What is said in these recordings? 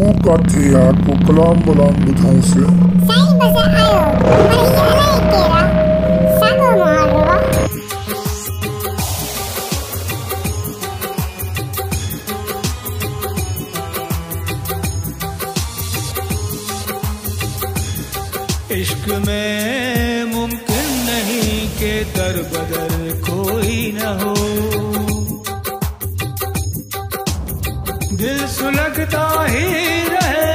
હું કાથી આખું કલામ બલામ બધાઉં છે સાઈ બસ આયો મહિયાલા કેરા સાગો મારવા इश्क में मुमकिन नहीं कि दर बदर कोई न हो दिल सुलगता ही रहे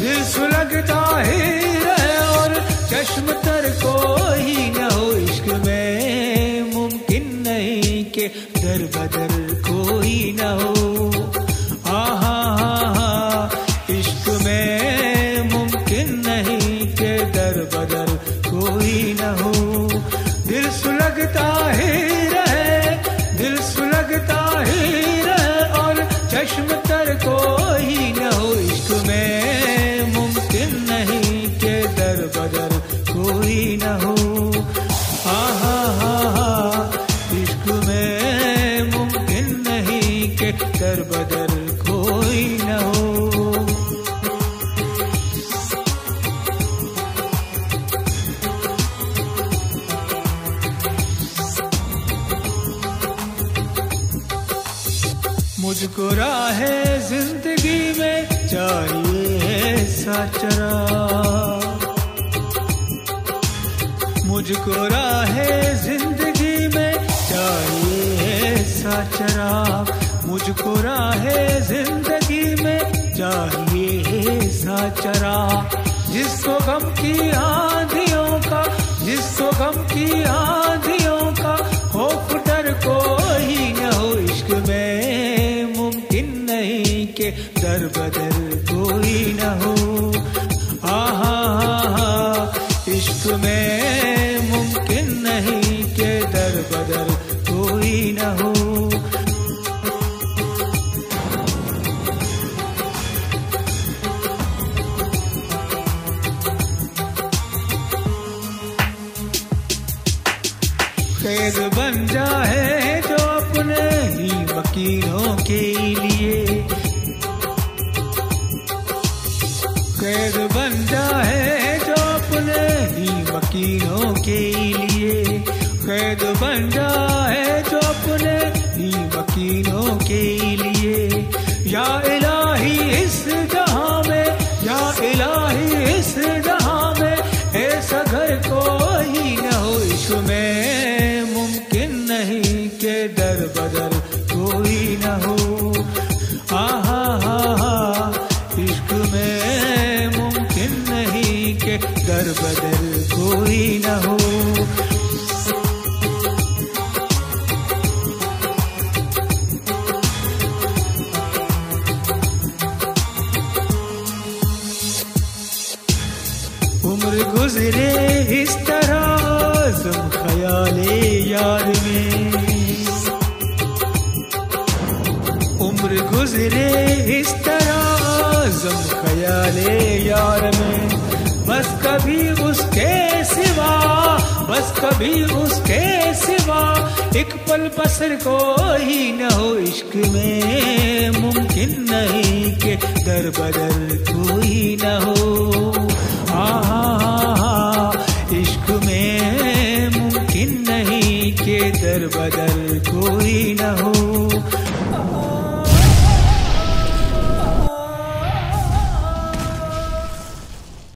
दिल सुलगता ही रहे और चश्म तर कोई न हो इश्क में मुमकिन नहीं कि दर बदर कोई न हो आहा इश्क में मुमकिन नहीं के दर बदर कोई न हो दिल सुलगता ही रहे दिल सुलगता ही रहे और चश्म तर कोई न हो इश्क में मुमकिन नहीं के दर बदर कोई न हो इश्क में मुमकिन नहीं के दर बदर कोई न हो मुझको राह जिंदगी में चाहिए ऐसा चराग मुझको राह जिंदगी में चाहिए ऐसा चराग मुझको राह जिंदगी में चाहिए ऐसा चराग जिसको गम की आंधियों का जिसको गम की आंधियों का खौफ डर कोई न हो इश्क में मुमकिन नहीं के दर बदर कोई न हो इश्क में मुमकिन नहीं के दर बदर कोई न हो कैद बन जाए जो अपने ही वकीलों के लिए कैद बन जाए जो अपने ही वकीलों के लिए कैद बन जाए जो अपने ही वकीलों के लिए या इलाही इस जहां में या इलाही इस जहां में ऐसा घर कोई न हो इसमें मुमकिन नहीं के दर बदर कोई न हो इश्क में मुमकिन नहीं के दर बदर कोई न हो उम्र गुजरे इस तरह तुम ख्याले यार में उम्र गुजरे इस तरह तुम ख्याले यार में बस कभी उसके सिवा बस कभी उसके सिवा एक पल बसर कोई न हो इश्क में मुमकिन नहीं के दर बदर कोई न हो इश्क में मुमकिन नहीं के दर बदर कोई न हो